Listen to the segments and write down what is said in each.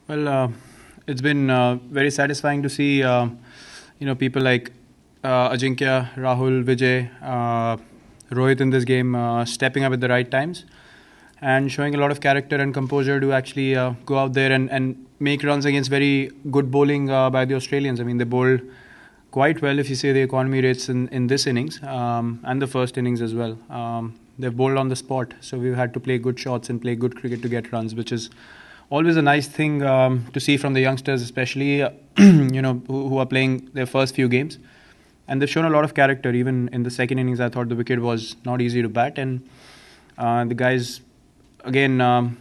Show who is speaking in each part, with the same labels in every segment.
Speaker 1: Well, it's been very satisfying to see, people like Ajinkya, Rahul, Vijay, Rohit in this game stepping up at the right times and showing a lot of character and composure to actually go out there and make runs against very good bowling by the Australians. I mean, they bowled quite well if you say the economy rates in this innings and the first innings as well. They've bowled on the spot, so we've had to play good shots and play good cricket to get runs, which is always a nice thing to see from the youngsters, especially who are playing their first few games. And they've shown a lot of character. Even in the second innings, I thought the wicket was not easy to bat, and the guys again,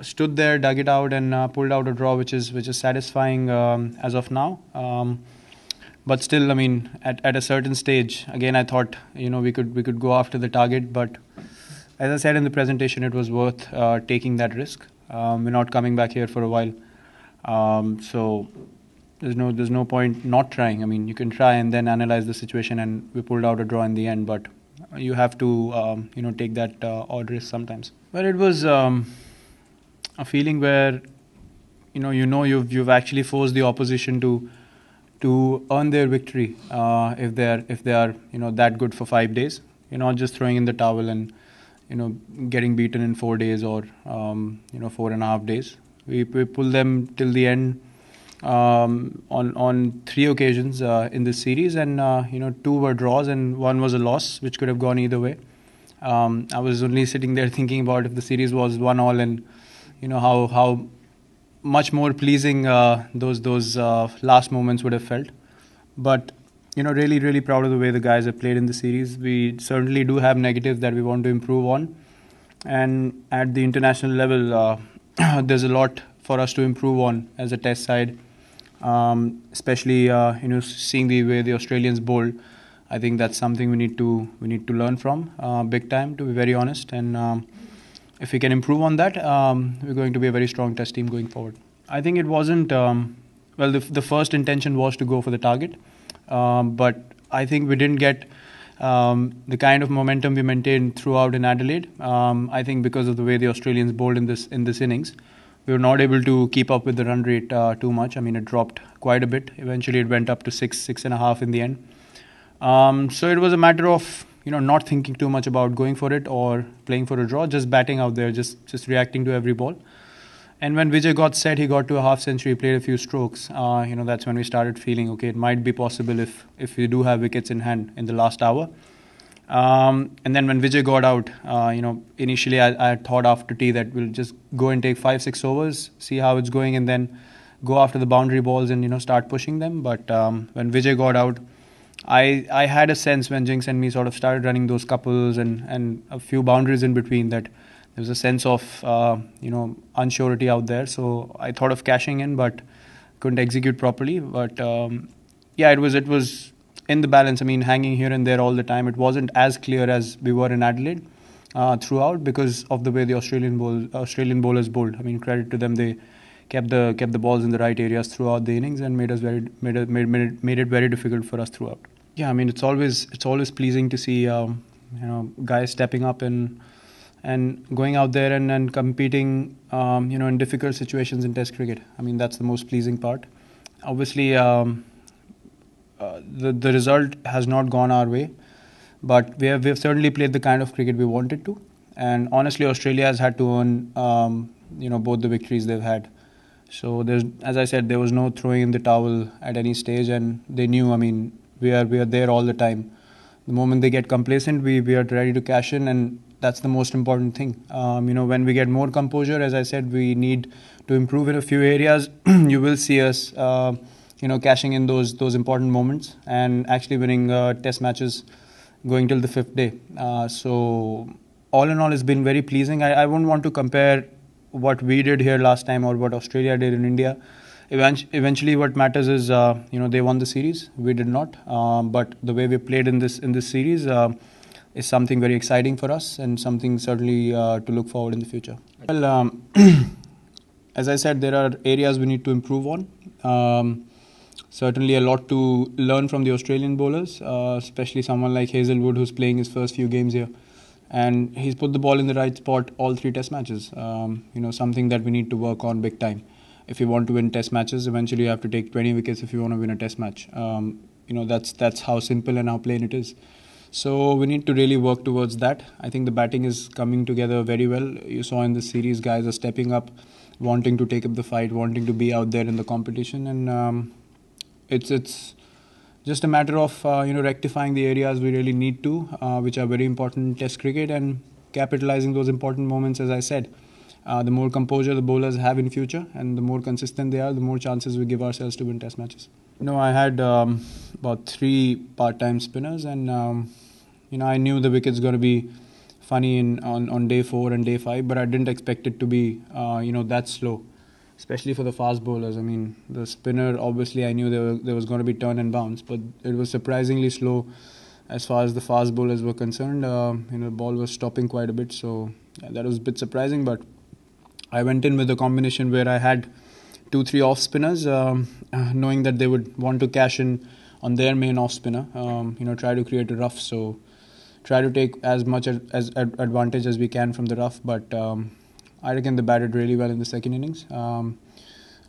Speaker 1: stood there, dug it out, and pulled out a draw, which is satisfying as of now. But still, I mean, at a certain stage, again, I thought we could go after the target, but as I said in the presentation, it was worth taking that risk. We're not coming back here for a while, so there's no point not trying. I mean, you can try and then analyze the situation, and we pulled out a draw in the end, but you have to take that odd risk sometimes. Well, it was a feeling where you've actually forced the opposition to earn their victory if they are that good for 5 days. You're not just throwing in the towel and getting beaten in 4 days or 4.5 days. We pulled them till the end on 3 occasions in this series, and 2 were draws and 1 was a loss, which could have gone either way. I was only sitting there thinking about if the series was 1-1, and how much more pleasing those last moments would have felt. But really, really proud of the way the guys have played in the series. We certainly do have negatives that we want to improve on, and at the international level, there's a lot for us to improve on as a test side, especially seeing the way the Australians bowl. I think that's something we need to learn from big time, to be very honest. And if we can improve on that, we're going to be a very strong test team going forward. I think it wasn't the first intention was to go for the target, but I think we didn't get the kind of momentum we maintained throughout in Adelaide. I think because of the way the Australians bowled in this innings, we were not able to keep up with the run rate too much. I mean, it dropped quite a bit. Eventually, it went up to 6.5 in the end. So it was a matter of not thinking too much about going for it or playing for a draw, just batting out there, just reacting to every ball. And when Vijay got set, he got to a half century, played a few strokes. That's when we started feeling, okay, it might be possible if we do have wickets in hand in the last hour. And then when Vijay got out, initially I thought after tea that we'll just go and take 5-6 overs, see how it's going, and then go after the boundary balls and start pushing them. But when Vijay got out, I had a sense when Jinx and me sort of started running those couples and a few boundaries in between, that there was a sense of unsurety out there. So I thought of cashing in, but couldn't execute properly. But it was in the balance. I mean, hanging here and there all the time. It wasn't as clear as we were in Adelaide throughout, because of the way the Australian bowlers bowled. I mean, credit to them, they kept the balls in the right areas throughout the innings and made it very difficult for us throughout. Yeah, I mean, it's always pleasing to see guys stepping up and going out there and competing in difficult situations in Test cricket. I mean, that's the most pleasing part. Obviously, the result has not gone our way, but we have certainly played the kind of cricket we wanted to. And honestly, Australia has had to earn both the victories they've had. So as I said, there was no throwing in the towel at any stage, and they knew. I mean, we are there all the time. The moment they get complacent, we are ready to cash in, and that's the most important thing. When we get more composure, as I said, we need to improve in a few areas. You will see us, cashing in those important moments and actually winning test matches going till the 5th day. So all in all, it's been very pleasing. I wouldn't want to compare what we did here last time or what Australia did in India. Eventually, what matters is they won the series. We did not, but the way we played in this series is something very exciting for us and something certainly to look forward in the future. Well, as I said, there are areas we need to improve on. Certainly a lot to learn from the Australian bowlers, especially someone like Hazelwood, who's playing his first few games here. And he's put the ball in the right spot all 3 test matches. Something that we need to work on big time. if you want to win test matches, eventually you have to take 20 wickets if you want to win a test match. That's how simple and how plain it is. So we need to really work towards that. I think the batting is coming together very well. You saw in this series, guys are stepping up, wanting to take up the fight, wanting to be out there in the competition, and it's just a matter of rectifying the areas we really need to, which are very important in Test cricket, and capitalizing those important moments. As I said, the more composure the bowlers have in future, and the more consistent they are, the more chances we give ourselves to win Test matches. I had about 3 part-time spinners, and I knew the wicket's going to be funny on day 4 and day 5, but I didn't expect it to be that slow, especially for the fast bowlers. I mean, the spinner, obviously I knew there was going to be turn and bounce, but it was surprisingly slow as far as the fast bowlers were concerned. The ball was stopping quite a bit, so that was a bit surprising. But I went in with a combination where I had 2-3 off spinners, knowing that they would want to cash in on their main off spinner, try to create a rough, so try to take as much as advantage as we can from the rough. But I reckon they batted really well in the second innings.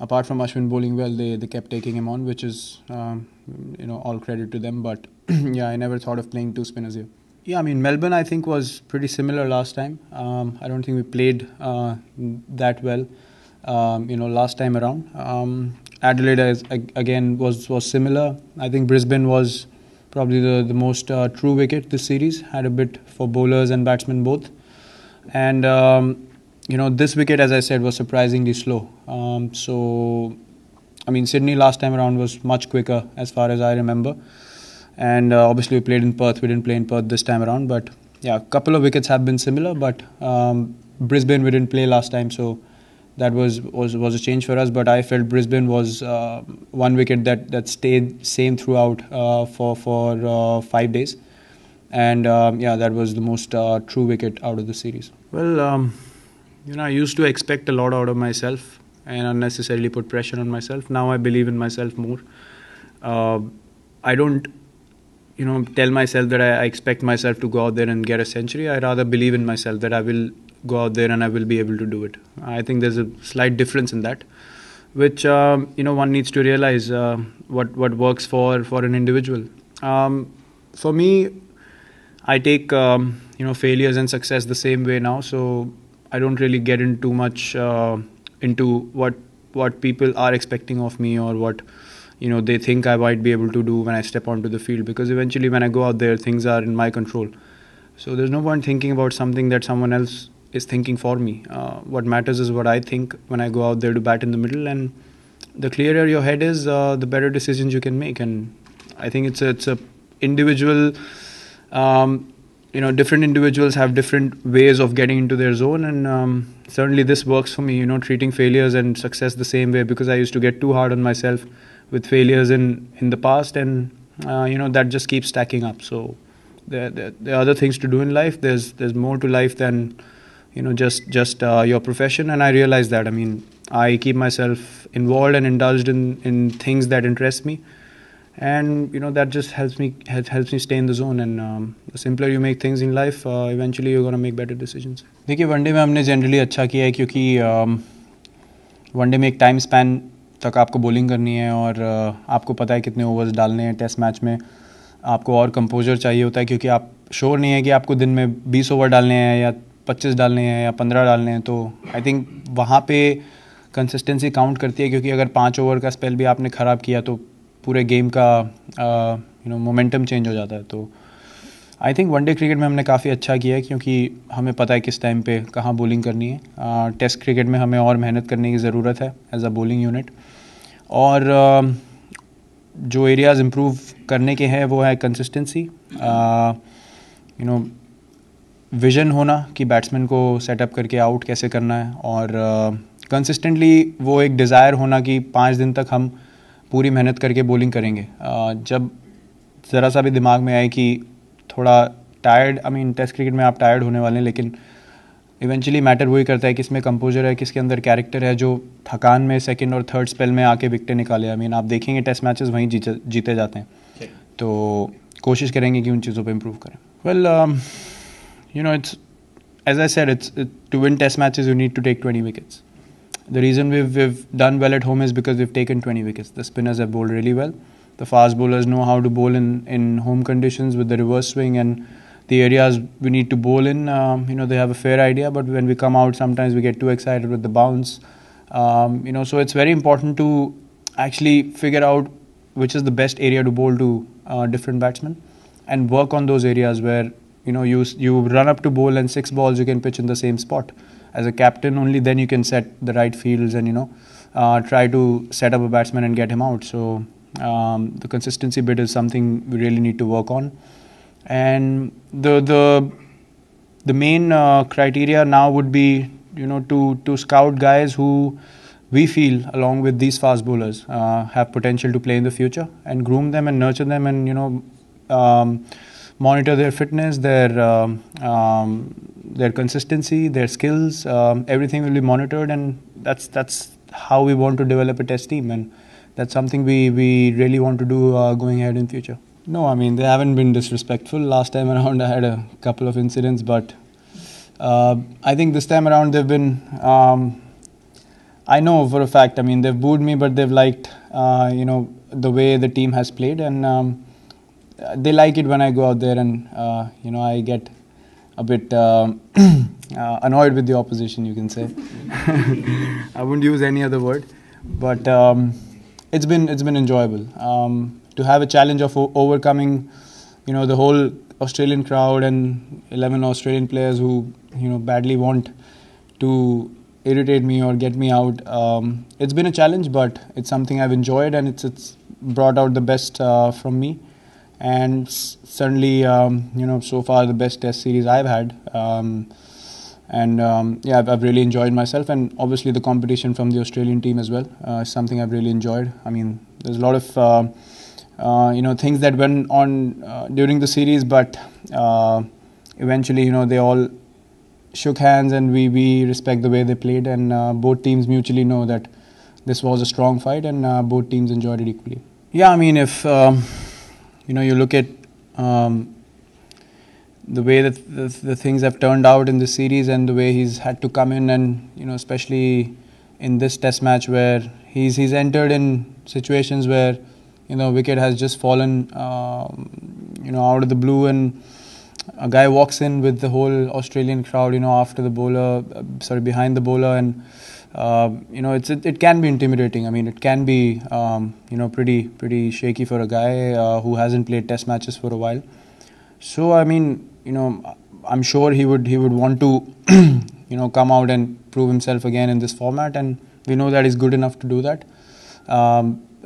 Speaker 1: Apart from Ashwin bowling well, they kept taking him on, which is all credit to them. But yeah, I never thought of playing 2 spinners here. Yeah, I mean, Melbourne I think was pretty similar last time. I don't think we played that well last time around. Adelaide again was similar. I think Brisbane was probably the most true wicket this series. Had a bit for bowlers and batsmen both. And this wicket, as I said, was surprisingly slow. So I mean, Sydney last time around was much quicker as far as I remember. And obviously we played in Perth. We didn't play in Perth this time around. But yeah, a couple of wickets have been similar. But Brisbane we didn't play last time, so that was a change for us. But I felt Brisbane was 1 wicket that stayed same throughout for 5 days. And that was the most true wicket out of the series. Well, I used to expect a lot out of myself and unnecessarily put pressure on myself. Now I believe in myself more. I don't tell myself that I expect myself to go out there and get a century. I rather believe in myself that I will go out there and I will be able to do it. I think there's a slight difference in that, which one needs to realize what works for an individual. For me, I take failures and success the same way now, so I don't really get in too much into what people are expecting of me, or what they think I might be able to do when I step onto the field, because eventually when I go out there, things are in my control. So there's no point thinking about something that someone else is thinking for me. What matters is what I think when I go out there to bat in the middle, and the clearer your head is, the better decisions you can make. And I think it's a individual. Different individuals have different ways of getting into their zone, and certainly this works for me. Treating failures and success the same way, because I used to get too hard on myself with failures in the past, and that just keeps stacking up. So there are other things to do in life. There's more to life than just your profession, and I realize that. I mean, I keep myself involved and indulged in things that interest me, and that just helps me stay in the zone. And the simpler you make things in life, eventually you're going to make better decisions. देखिए, one day में हमने generally अच्छा किया है, क्योंकि one day में एक time span तक आपको बॉलिंग करनी है, और आपको पता है कितने ओवर्स डालने हैं. टेस्ट मैच में आपको और कंपोजर चाहिए होता है, क्योंकि आप श्योर नहीं है कि आपको दिन में 20 ओवर डालने हैं या 25 डालने हैं या 15 डालने हैं. तो आई थिंक वहाँ पे कंसिस्टेंसी काउंट करती है, क्योंकि अगर 5 ओवर का स्पेल भी आपने ख़राब किया तो पूरे गेम का मोमेंटम चेंज हो जाता है. तो आई थिंक वनडे क्रिकेट में हमने काफ़ी अच्छा किया है, क्योंकि हमें पता है किस टाइम पे कहाँ बॉलिंग करनी है. टेस्ट क्रिकेट में हमें और मेहनत करने की ज़रूरत है एज अ बॉलिंग यूनिट, और जो एरियाज़ इम्प्रूव करने के हैं वो है कंसिस्टेंसी, विजन होना कि बैट्समैन को सेटअप करके आउट कैसे करना है, और कंसिस्टेंटली वो एक डिज़ायर होना कि 5 दिन तक हम पूरी मेहनत करके बॉलिंग करेंगे. जब ज़रा सा भी दिमाग में आए कि थोड़ा tired, I mean test cricket में आप टायर्ड होने वाले हैं, लेकिन इवेंचुअली मैटर वही करता है किसमें कंपोजर है, किसके अंदर कैरेक्टर है, जो थकान में सेकंड और थर्ड स्पेल में आके विकेट निकाले. आई मीन आप देखेंगे टेस्ट मैचेस वहीं जीते जाते हैं. तो कोशिश करेंगे कि उन चीज़ों पे इम्प्रूव करें. Well it's, as I said, it's to win test matches you need to take 20 wickets. The reason we've done well at home is because we've taken 20 wickets. The spinners have bowled really well. The fast bowlers know how to bowl in home conditions with the reverse swing, and the areas we need to bowl in, they have a fair idea. But when we come out, sometimes we get too excited with the bounce. So it's very important to actually figure out which is the best area to bowl to different batsmen, and work on those areas where you run up to bowl and 6 balls you can pitch in the same spot. As a captain, only then you can set the right fields and try to set up a batsman and get him out. So the consistency bit is something we really need to work on, and the main criteria now would be to scout guys who we feel, along with these fast bowlers, have potential to play in the future, and groom them and nurture them, and monitor their fitness, their consistency, their skills. Everything will be monitored, and that's how we want to develop a test team, and that's something we really want to do going ahead in future. No, I mean, they haven't been disrespectful. Last time around I had a couple of incidents, but I think this time around they've been, I know for a fact, I mean, they've booed me, but they've liked the way the team has played, and they like it when I go out there and I get a bit annoyed with the opposition, you can say. I wouldn't use any other word, but it's been enjoyable to have a challenge of overcoming the whole Australian crowd and 11 Australian players who badly want to irritate me or get me out. It's been a challenge, but it's something I've enjoyed, and it's brought out the best from me. And certainly, so far the best test series I've had. I've really enjoyed myself, and obviously the competition from the Australian team as well is something I've really enjoyed. I mean, there's a lot of things that went on during the series, but eventually, they all shook hands, and we respect the way they played, and both teams mutually know that this was a strong fight, and both teams enjoyed it equally. Yeah, I mean, if you look at the way that the things have turned out in the series, and the way he's had to come in, and especially in this test match where he's entered in situations where wicket has just fallen out of the blue, and a guy walks in with the whole Australian crowd after the bowler, behind the bowler, and it can be intimidating. I mean, it can be pretty shaky for a guy who hasn't played test matches for a while. So I mean, I'm sure he would want to come out and prove himself again in this format, and we know that he's good enough to do that.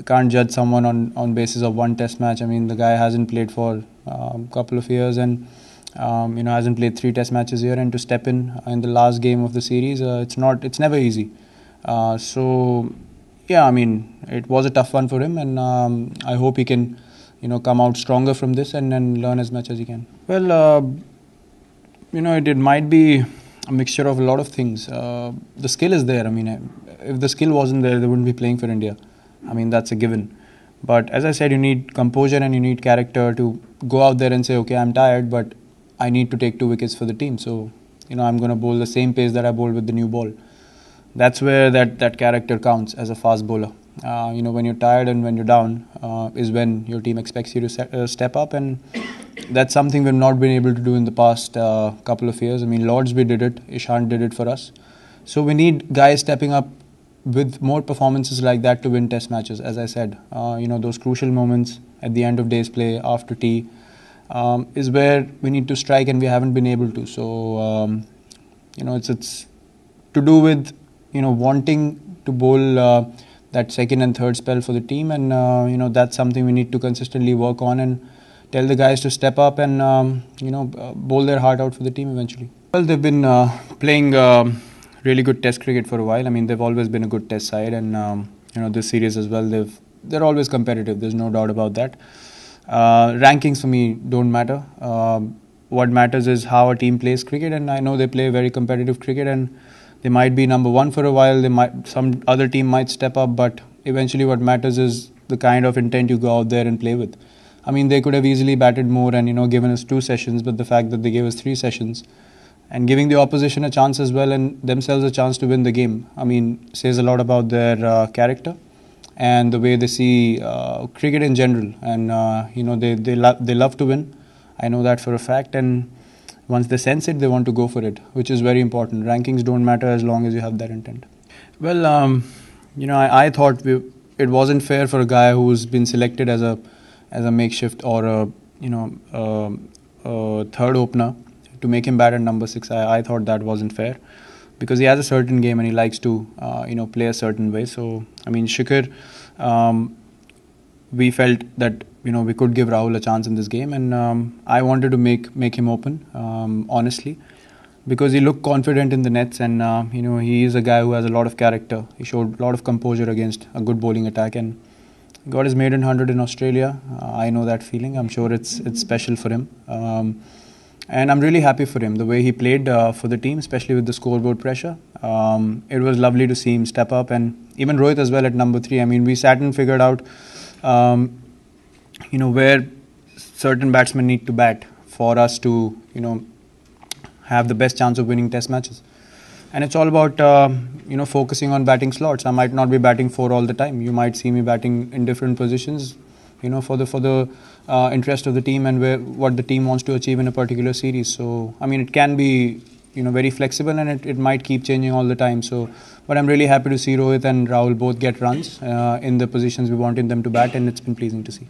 Speaker 1: Can't judge someone on basis of one test match. I mean, the guy hasn't played for a couple of years, and hasn't played 3 test matches here, and to step in the last game of the series, it's never easy. So yeah, I mean, it was a tough one for him, and I hope he can come out stronger from this, and learn as much as he can. Well, it might be a mixture of a lot of things. The skill is there. I mean, if the skill wasn't there, they wouldn't be playing for India. I mean, that's a given. But as I said, you need composure and you need character to go out there and say, okay, I'm tired, but I need to take 2 wickets for the team. So, I'm going to bowl the same pace that I bowled with the new ball. That's where that character counts as a fast bowler. When you're tired and when you're down is when your team expects you to step up, and that's something we've not been able to do in the past couple of years. I mean, Lords, we did it. Ishant did it for us. So we need guys stepping up with more performances like that to win test matches. As I said, those crucial moments at the end of day's play after tea is where we need to strike, and we haven't been able to. So it's to do with wanting to bowl that second and third spell for the team, and that's something we need to consistently work on, and tell the guys to step up and bowl their heart out for the team eventually. Well, they've been playing really good test cricket for a while. I mean, they've always been a good test side, and this series as well, they're always competitive. There's no doubt about that. Rankings for me don't matter. What matters is how a team plays cricket, and I know they play very competitive cricket, and they might be number 1 for a while. Some other team might step up, but eventually what matters is the kind of intent you go out there and play with. I mean, they could have easily batted more and given us 2 sessions, but the fact that they gave us 3 sessions, and giving the opposition a chance as well and themselves a chance to win the game. I mean, says a lot about their character and the way they see cricket in general. And they love to win. I know that for a fact. And once they sense it, they want to go for it, which is very important. Rankings don't matter as long as you have that intent. Well, I thought it wasn't fair for a guy who's been selected as a makeshift or a third opener to make him bat at number 6. I thought that wasn't fair because he has a certain game and he likes to play a certain way. So I mean, Shikhar, we felt that we could give Rahul a chance in this game, and I wanted to make him open, honestly, because he looked confident in the nets, and he is a guy who has a lot of character. He showed a lot of composure against a good bowling attack and got his maiden 100 in Australia. I know that feeling. I'm sure it's special for him, and I'm really happy for him the way he played for the team, especially with the scoreboard pressure. It was lovely to see him step up, and even Rohit as well at number 3. I mean, we sat and figured out where certain batsmen need to bat for us to have the best chance of winning test matches. And it's all about focusing on batting slots. I might not be batting 4 all the time. You might see me batting in different positions for the interest of the team and what the team wants to achieve in a particular series. So I mean, it can be very flexible, and it might keep changing all the time. So but I'm really happy to see Rohit and Rahul both get runs in the positions we wanted them to bat, and it's been pleasing to see.